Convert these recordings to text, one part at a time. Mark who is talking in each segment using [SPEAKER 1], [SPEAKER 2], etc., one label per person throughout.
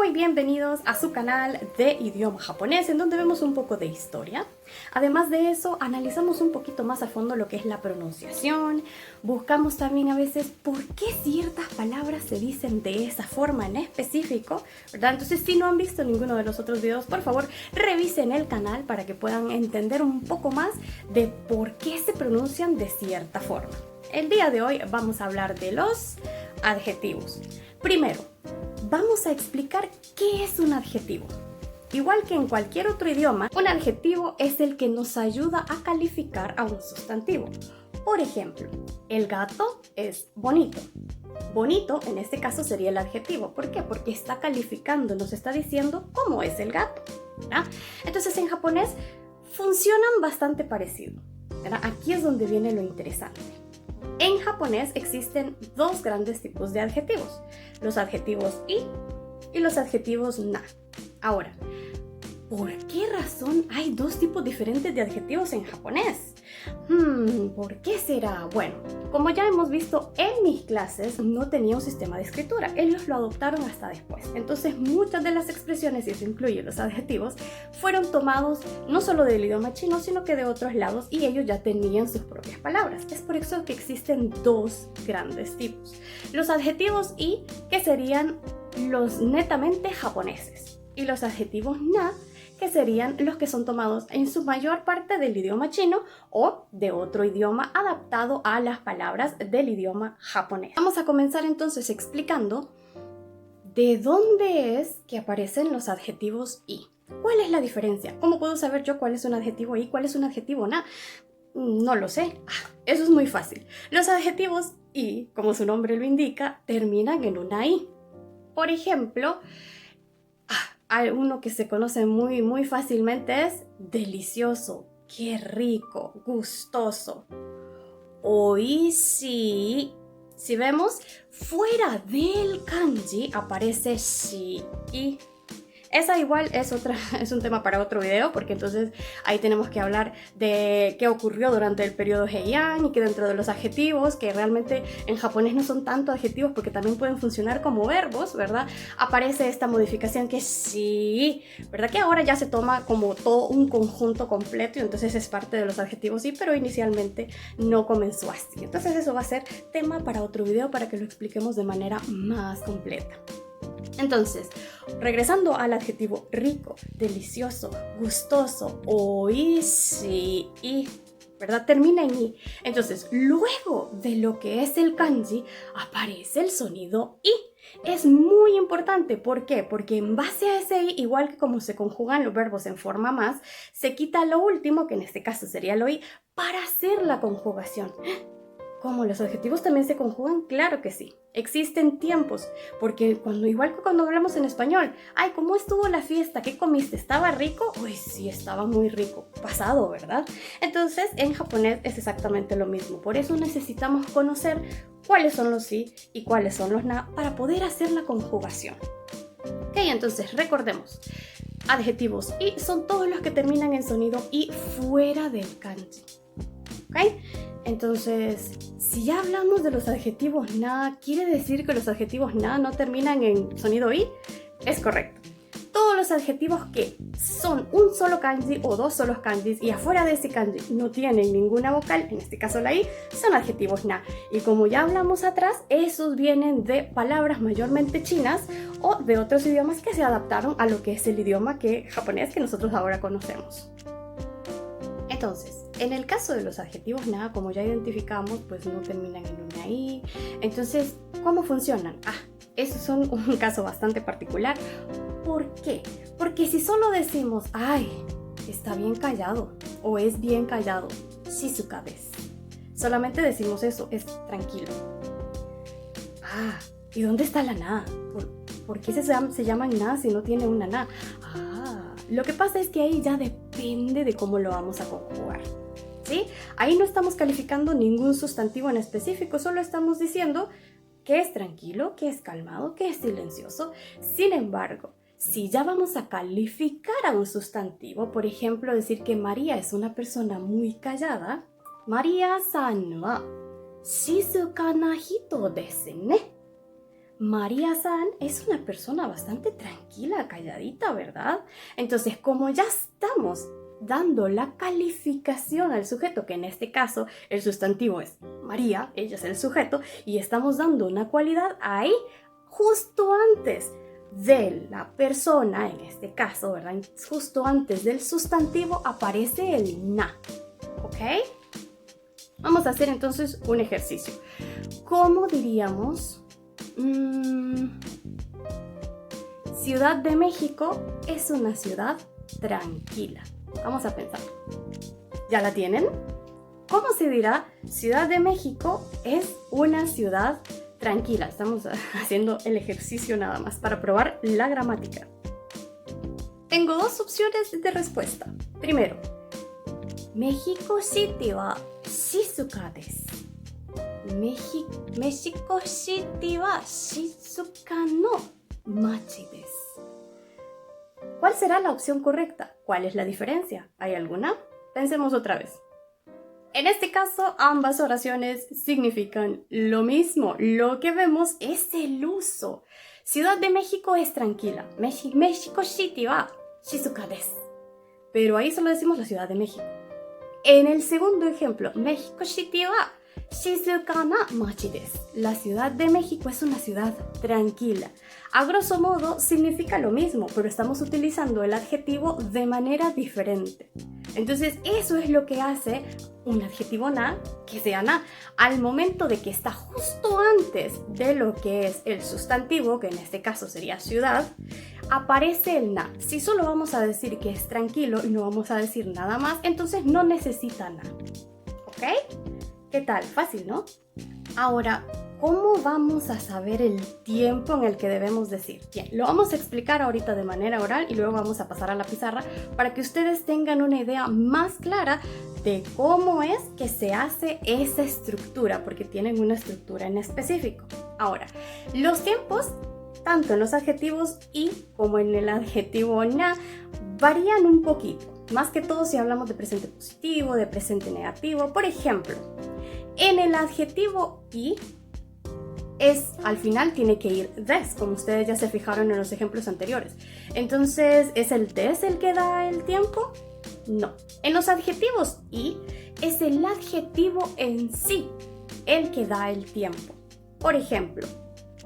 [SPEAKER 1] Muy bienvenidos a su canal de idioma japonés, en donde vemos un poco de historia. Además de eso, analizamos un poquito más a fondo lo que es la pronunciación. Buscamos también a veces por qué ciertas palabras se dicen de esa forma en específico, ¿verdad? Entonces, si no han visto ninguno de los otros videos, por favor, revisen el canal para que puedan entender un poco más de por qué se pronuncian de cierta forma. El día de hoy vamos a hablar de los adjetivos. Primero, vamos a explicar qué es un adjetivo. Igual que en cualquier otro idioma, un adjetivo es el que nos ayuda a calificar a un sustantivo. Por ejemplo, el gato es bonito. Bonito, en este caso, sería el adjetivo. ¿Por qué? Porque está calificando, nos está diciendo cómo es el gato, ¿verdad? Entonces, en japonés funcionan bastante parecido, ¿verdad? Aquí es donde viene lo interesante. En japonés existen dos grandes tipos de adjetivos, los adjetivos i y los adjetivos na. Ahora, ¿por qué razón hay dos tipos diferentes de adjetivos en japonés? ¿Por qué será? Bueno, como ya hemos visto en mis clases, no tenía un sistema de escritura. Ellos lo adoptaron hasta después. Entonces, muchas de las expresiones, y eso incluye los adjetivos, fueron tomados no solo del idioma chino, sino que de otros lados, y ellos ya tenían sus propias palabras. Es por eso que existen dos grandes tipos. Los adjetivos i, que serían los netamente japoneses, y los adjetivos na, que serían los que son tomados en su mayor parte del idioma chino o de otro idioma adaptado a las palabras del idioma japonés. Vamos a comenzar entonces explicando de dónde es que aparecen los adjetivos i. ¿Cuál es la diferencia? ¿Cómo puedo saber yo cuál es un adjetivo i, cuál es un adjetivo na? No lo sé. Eso es muy fácil. Los adjetivos i, como su nombre lo indica, terminan en una i. Por ejemplo, hay uno que se conoce muy fácilmente, es delicioso, qué rico, gustoso. Oishii. Si vemos, fuera del kanji aparece shi y. Esa igual es un tema para otro video, porque entonces ahí tenemos que hablar de qué ocurrió durante el periodo Heian y que dentro de los adjetivos, que realmente en japonés no son tanto adjetivos porque también pueden funcionar como verbos, ¿verdad? Aparece esta modificación que es sí, ¿verdad? Que ahora ya se toma como todo un conjunto completo y entonces es parte de los adjetivos sí, pero inicialmente no comenzó así. Entonces eso va a ser tema para otro video para que lo expliquemos de manera más completa. Entonces, regresando al adjetivo rico, delicioso, gustoso, oishii, ¿verdad? Termina en i. Entonces, luego de lo que es el kanji, aparece el sonido i. Es muy importante. ¿Por qué? Porque en base a ese i, igual que como se conjugan los verbos en forma más, se quita lo último, que en este caso sería lo i, para hacer la conjugación. ¿Cómo los adjetivos también se conjugan? Claro que sí. Existen tiempos, porque igual que cuando hablamos en español, ay, ¿cómo estuvo la fiesta? ¿Qué comiste? ¿Estaba rico? Uy, sí, estaba muy rico. Pasado, ¿verdad? Entonces, en japonés es exactamente lo mismo. Por eso necesitamos conocer cuáles son los i y cuáles son los na para poder hacer la conjugación. Ok, entonces recordemos. Adjetivos i son todos los que terminan en sonido i fuera del kanji. ¿Ok? Entonces, si ya hablamos de los adjetivos na, ¿quiere decir que los adjetivos na no terminan en sonido i? Es correcto. Todos los adjetivos que son un solo kanji o dos solos kanjis y afuera de ese kanji no tienen ninguna vocal, en este caso la i, son adjetivos na. Y como ya hablamos atrás, esos vienen de palabras mayormente chinas o de otros idiomas que se adaptaron a lo que es el idioma japonés que nosotros ahora conocemos. Entonces, en el caso de los adjetivos na, como ya identificamos, pues no terminan en una i. Entonces, ¿cómo funcionan? Esos son un caso bastante particular. ¿Por qué? Porque si solo decimos, ay, está bien callado o es bien callado, shizuka desu. Solamente decimos eso, es tranquilo. ¿Y dónde está la na? ¿Por qué se llaman na si no tiene una na? Lo que pasa es que ahí ya depende de cómo lo vamos a conjugar, ¿sí? Ahí no estamos calificando ningún sustantivo en específico, solo estamos diciendo que es tranquilo, que es calmado, que es silencioso. Sin embargo, si ya vamos a calificar a un sustantivo, por ejemplo, decir que María es una persona muy callada, María-san wa shizuka na hito desu ne. María-san es una persona bastante tranquila, calladita, ¿verdad? Entonces, como ya estamos dando la calificación al sujeto, que en este caso el sustantivo es María, ella es el sujeto, y estamos dando una cualidad ahí justo antes de la persona, en este caso, ¿verdad? Justo antes del sustantivo aparece el na, ¿ok? Vamos a hacer entonces un ejercicio. ¿Cómo diríamos? Ciudad de México es una ciudad tranquila. Vamos a pensar. ¿Ya la tienen? ¿Cómo se dirá? Ciudad de México es una ciudad tranquila. Estamos haciendo el ejercicio nada más para probar la gramática. Tengo dos opciones de respuesta. Primero, México City wa shizuka desu. México City wa shizuka no machi desu. ¿Cuál será la opción correcta? ¿Cuál es la diferencia? ¿Hay alguna? Pensemos otra vez. En este caso, ambas oraciones significan lo mismo. Lo que vemos es el uso. Ciudad de México es tranquila. México City wa shizuka desu. Pero ahí solo decimos la Ciudad de México. En el segundo ejemplo, México City wa shizuka na machi desu. La Ciudad de México es una ciudad tranquila. A grosso modo significa lo mismo, pero estamos utilizando el adjetivo de manera diferente. Entonces eso es lo que hace un adjetivo na que sea na. Al momento de que está justo antes de lo que es el sustantivo, que en este caso sería ciudad, aparece el na. Si solo vamos a decir que es tranquilo y no vamos a decir nada más, entonces no necesita na. ¿Ok? ¿Qué tal? Fácil, ¿no? Ahora, ¿cómo vamos a saber el tiempo en el que debemos decir? Bien, lo vamos a explicar ahorita de manera oral y luego vamos a pasar a la pizarra para que ustedes tengan una idea más clara de cómo es que se hace esa estructura, porque tienen una estructura en específico. Ahora, los tiempos, tanto en los adjetivos y como en el adjetivo na, varían un poquito. Más que todo si hablamos de presente positivo, de presente negativo. Por ejemplo, en el adjetivo y al final tiene que ir des, como ustedes ya se fijaron en los ejemplos anteriores. Entonces, ¿es el des el que da el tiempo? No. En los adjetivos y es el adjetivo en sí el que da el tiempo. Por ejemplo,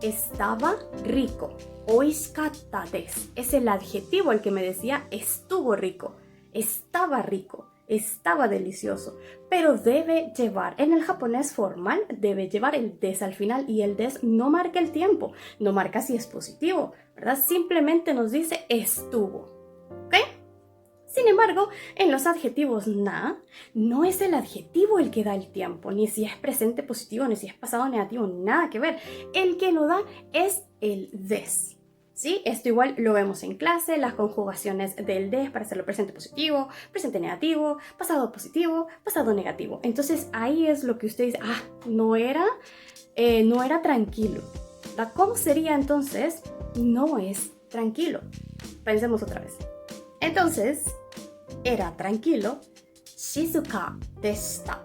[SPEAKER 1] estaba rico. Oishikatta desu. Es el adjetivo el que me decía estuvo rico. Estaba rico. Estaba delicioso, pero debe llevar, en el japonés formal, debe llevar el des al final y el des no marca el tiempo, no marca si es positivo, ¿verdad? Simplemente nos dice estuvo, ¿ok? Sin embargo, en los adjetivos na, no es el adjetivo el que da el tiempo, ni si es presente positivo, ni si es pasado negativo, nada que ver. El que lo da es el des. ¿Sí? Esto igual lo vemos en clase, las conjugaciones del des para hacerlo presente positivo, presente negativo, pasado positivo, pasado negativo. Entonces ahí es lo que usted dice, no era tranquilo. ¿Cómo sería entonces? No es tranquilo. Pensemos otra vez. Entonces, era tranquilo, shizuka deshita.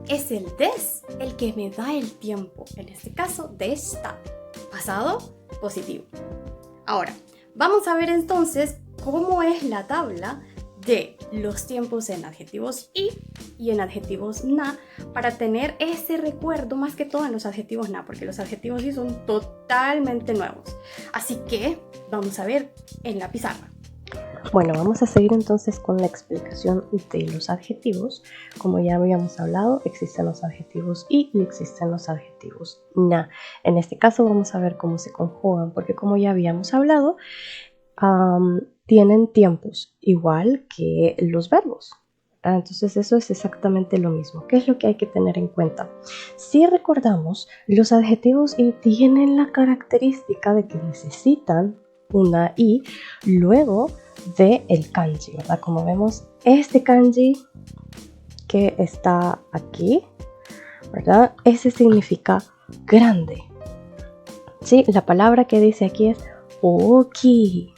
[SPEAKER 1] Es el des el que me da el tiempo. En este caso, deshita. Pasado positivo. Ahora, vamos a ver entonces cómo es la tabla de los tiempos en adjetivos y en adjetivos na para tener ese recuerdo más que todo en los adjetivos na, porque los adjetivos y son totalmente nuevos. Así que vamos a ver en la pizarra.
[SPEAKER 2] Bueno, vamos a seguir entonces con la explicación de los adjetivos. Como ya habíamos hablado, existen los adjetivos y existen los adjetivos na. En este caso vamos a ver cómo se conjugan, porque como ya habíamos hablado, tienen tiempos igual que los verbos. Entonces eso es exactamente lo mismo. ¿Qué es lo que hay que tener en cuenta? Si recordamos, los adjetivos y tienen la característica de que necesitan una i luego de el kanji, ¿verdad? Como vemos, este kanji que está aquí, ¿verdad? Ese significa grande. ¿Sí? La palabra que dice aquí es oki,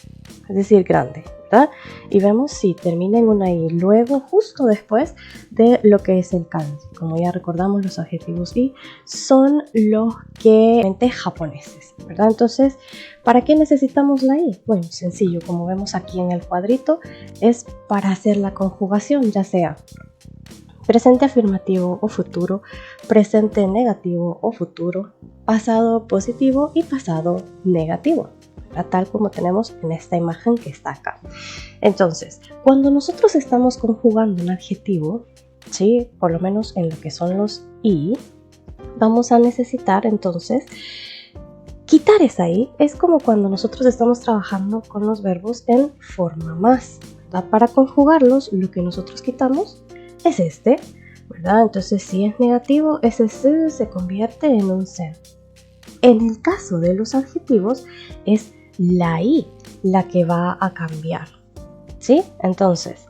[SPEAKER 2] es decir, grande. ¿verdad? Y vemos si termina en una i, luego justo después de lo que es el kanji. Como ya recordamos, los adjetivos i son los que japoneses, ¿verdad? Entonces, ¿para qué necesitamos la i? Bueno, sencillo, como vemos aquí en el cuadrito, es para hacer la conjugación, ya sea presente afirmativo o futuro, presente negativo o futuro, pasado positivo y pasado negativo, tal como tenemos en esta imagen que está acá. Entonces, cuando nosotros estamos conjugando un adjetivo, ¿sí? Por lo menos en lo que son los i, vamos a necesitar entonces quitar esa i. Es como cuando nosotros estamos trabajando con los verbos en forma más, ¿verdad? Para conjugarlos, lo que nosotros quitamos es este, ¿verdad? Entonces, si es negativo, ese se convierte en un se. En el caso de los adjetivos, es la i la que va a cambiar, ¿sí? Entonces,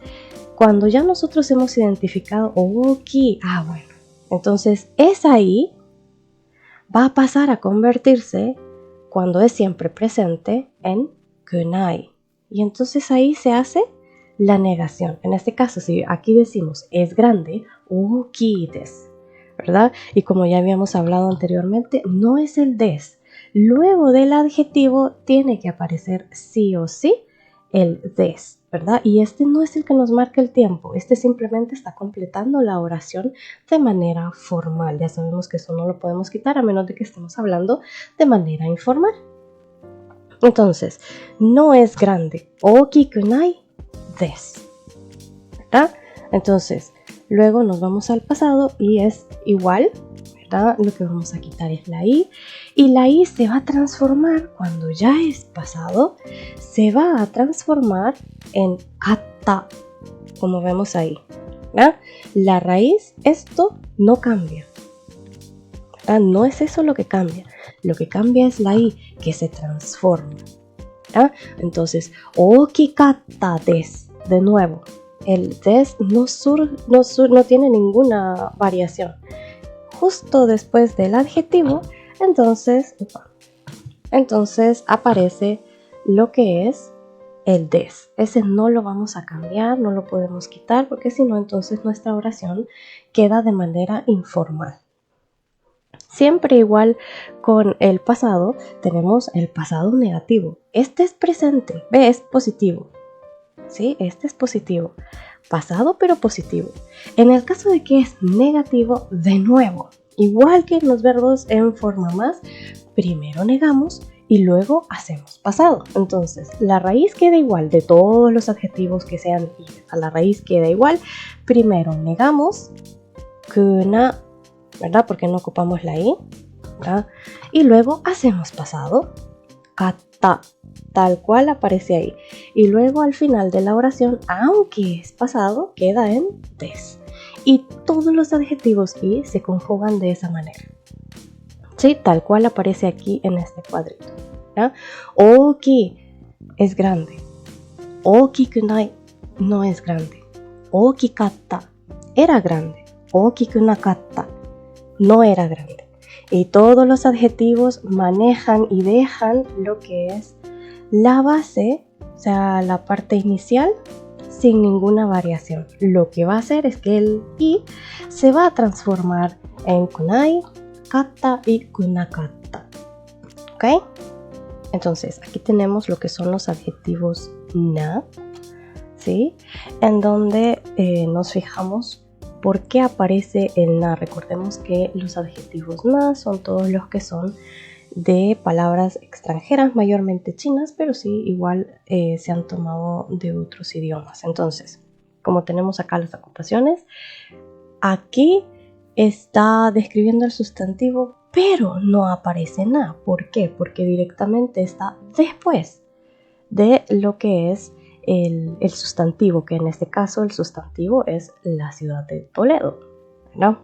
[SPEAKER 2] cuando ya nosotros hemos identificado oki, bueno, entonces esa i va a pasar a convertirse, cuando es siempre presente, en kunai. Y entonces ahí se hace la negación. En este caso, si aquí decimos es grande, oki desu, ¿verdad? Y como ya habíamos hablado anteriormente, no es el des. Luego del adjetivo tiene que aparecer sí o sí el des, ¿verdad? Y este no es el que nos marca el tiempo, este simplemente está completando la oración de manera formal. Ya sabemos que eso no lo podemos quitar a menos de que estemos hablando de manera informal. Entonces, no es grande, okikunai desu, ¿verdad? Entonces, luego nos vamos al pasado y es igual, ¿verdad? Lo que vamos a quitar es la i, y la i se va a transformar, cuando ya es pasado, se va a transformar en katta, como vemos ahí, ¿verdad? La raíz, esto no cambia, ¿verdad? No es eso lo que cambia. Lo que cambia es la i, que se transforma, ¿verdad? Entonces, okikatta desu, de nuevo, el des no tiene ninguna variación. Justo después del adjetivo, entonces aparece lo que es el des. Ese no lo vamos a cambiar, no lo podemos quitar, porque si no, entonces nuestra oración queda de manera informal. Siempre igual con el pasado, tenemos el pasado negativo. Este es presente, ve, es positivo. ¿Sí? Este es positivo. Pasado pero positivo. En el caso de que es negativo, de nuevo, igual que en los verbos en forma más, primero negamos y luego hacemos pasado. Entonces, la raíz queda igual de todos los adjetivos que sean i. A la raíz queda igual. Primero negamos, kuna, ¿verdad? Porque no ocupamos la i, ¿verdad? Y luego hacemos pasado, katta, tal cual aparece ahí. Y luego al final de la oración, aunque es pasado, queda en des. Y todos los adjetivos i se conjugan de esa manera. Sí, tal cual aparece aquí en este cuadrito, ¿ya? Oki es grande. Okikunai no es grande. Okikatta era grande. Okikunakatta no era grande. Y todos los adjetivos manejan y dejan lo que es la base, o sea, la parte inicial, sin ninguna variación. Lo que va a hacer es que el i se va a transformar en kunai, katta y kunakatta. ¿Ok? Entonces, aquí tenemos lo que son los adjetivos na, ¿sí? En donde nos fijamos por qué aparece el na. Recordemos que los adjetivos na son todos los que son de palabras extranjeras, mayormente chinas, pero sí igual se han tomado de otros idiomas. Entonces, como tenemos acá las ocupaciones, aquí está describiendo el sustantivo, pero no aparece na. ¿Por qué? Porque directamente está después de lo que es el sustantivo, que en este caso el sustantivo es la ciudad de Toledo, ¿no?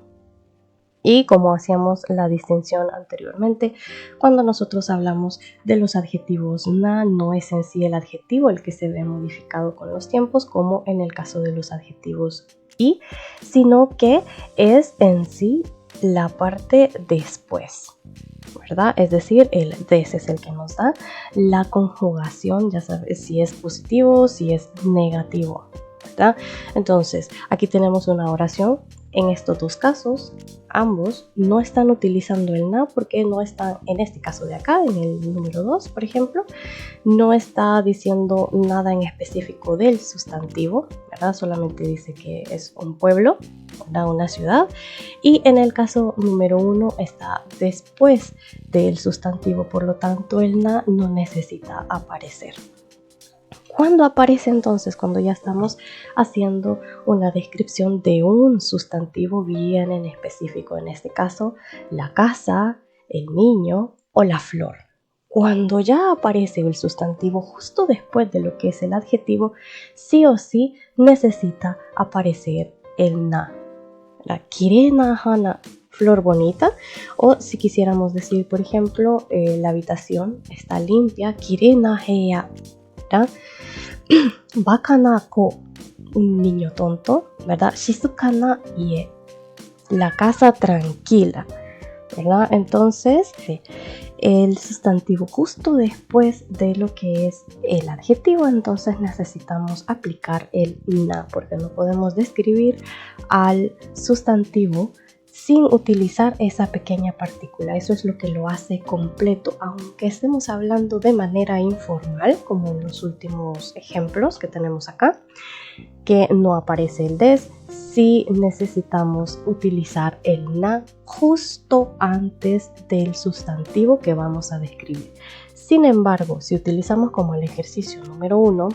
[SPEAKER 2] Y como hacíamos la distinción anteriormente, cuando nosotros hablamos de los adjetivos na, no es en sí el adjetivo el que se ve modificado con los tiempos, como en el caso de los adjetivos i, sino que es en sí la parte después, ¿verdad? Es decir, el des es el que nos da la conjugación, ya sabes si es positivo, si es negativo, ¿verdad? Entonces, aquí tenemos una oración. En estos dos casos, ambos no están utilizando el na porque no están, en este caso de acá, en el número 2, por ejemplo, no está diciendo nada en específico del sustantivo, ¿verdad? Solamente dice que es un pueblo, ¿verdad? Una ciudad. Y en el caso número 1 está después del sustantivo, por lo tanto el na no necesita aparecer. ¿Cuándo aparece entonces? Cuando ya estamos haciendo una descripción de un sustantivo bien en específico. En este caso, la casa, el niño o la flor. Cuando ya aparece el sustantivo justo después de lo que es el adjetivo, sí o sí necesita aparecer el na. La kirena hana, flor bonita. O si quisiéramos decir, por ejemplo, la habitación está limpia, kirena heya. Bakana ko, un niño tonto, ¿verdad? Shizukana ie, la casa tranquila, ¿verdad? Entonces, el sustantivo justo después de lo que es el adjetivo, entonces necesitamos aplicar el na, porque no podemos describir al sustantivo sin utilizar esa pequeña partícula. Eso es lo que lo hace completo, aunque estemos hablando de manera informal, como en los últimos ejemplos que tenemos acá, que no aparece el des. Sí necesitamos utilizar el na justo antes del sustantivo que vamos a describir. Sin embargo, si utilizamos como el ejercicio número 1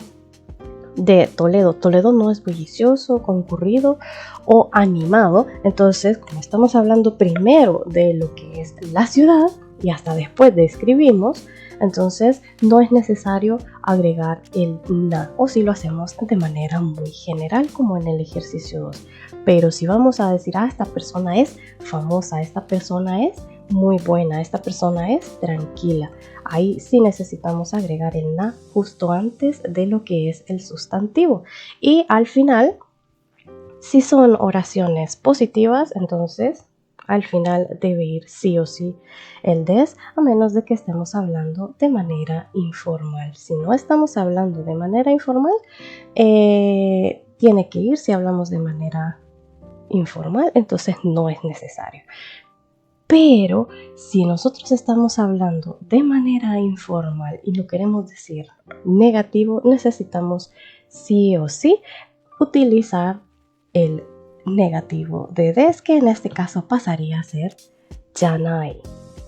[SPEAKER 2] de Toledo, Toledo no es bullicioso, concurrido o animado, entonces como estamos hablando primero de lo que es la ciudad y hasta después describimos, entonces no es necesario agregar el na, o si lo hacemos de manera muy general como en el ejercicio 2. Pero si vamos a decir, esta persona es famosa, esta persona es muy buena, esta persona es tranquila, ahí sí necesitamos agregar el na justo antes de lo que es el sustantivo. Y al final, si son oraciones positivas, entonces al final debe ir sí o sí el des, a menos de que estemos hablando de manera informal. Si no estamos hablando de manera informal, tiene que ir. Si hablamos de manera informal, entonces no es necesario. Pero si nosotros estamos hablando de manera informal y lo queremos decir negativo, necesitamos sí o sí utilizar el negativo de des, que en este caso pasaría a ser janai.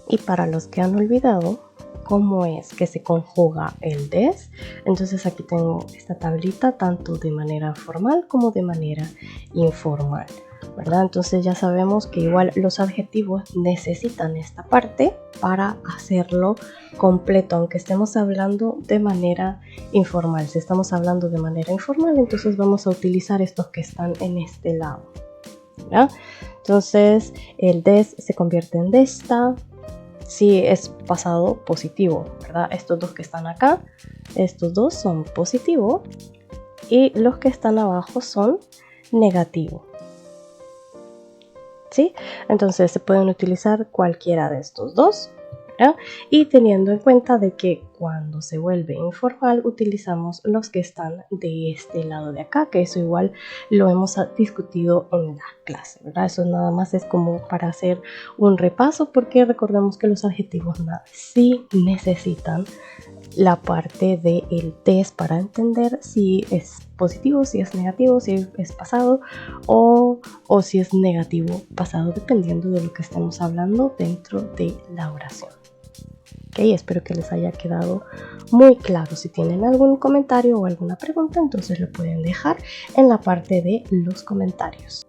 [SPEAKER 2] Y para los que han olvidado cómo es que se conjuga el des, entonces aquí tengo esta tablita tanto de manera formal como de manera informal, ¿verdad? Entonces ya sabemos que igual los adjetivos necesitan esta parte para hacerlo completo, aunque estemos hablando de manera informal. Si estamos hablando de manera informal, entonces vamos a utilizar estos que están en este lado, ¿verdad? Entonces el des se convierte en desta si es pasado positivo, ¿verdad? Estos dos que están acá, estos dos son positivo y los que están abajo son negativo. ¿Sí? Entonces se pueden utilizar cualquiera de estos dos, ¿verdad? Y teniendo en cuenta de que cuando se vuelve informal utilizamos los que están de este lado de acá, que eso igual lo hemos discutido en la clase, ¿verdad? Eso nada más es como para hacer un repaso, porque recordemos que los adjetivos sí necesitan la parte del des para entender si es positivo, si es negativo, si es pasado o si es negativo pasado, dependiendo de lo que estemos hablando dentro de la oración. Ok, espero que les haya quedado muy claro. Si tienen algún comentario o alguna pregunta, entonces lo pueden dejar en la parte de los comentarios.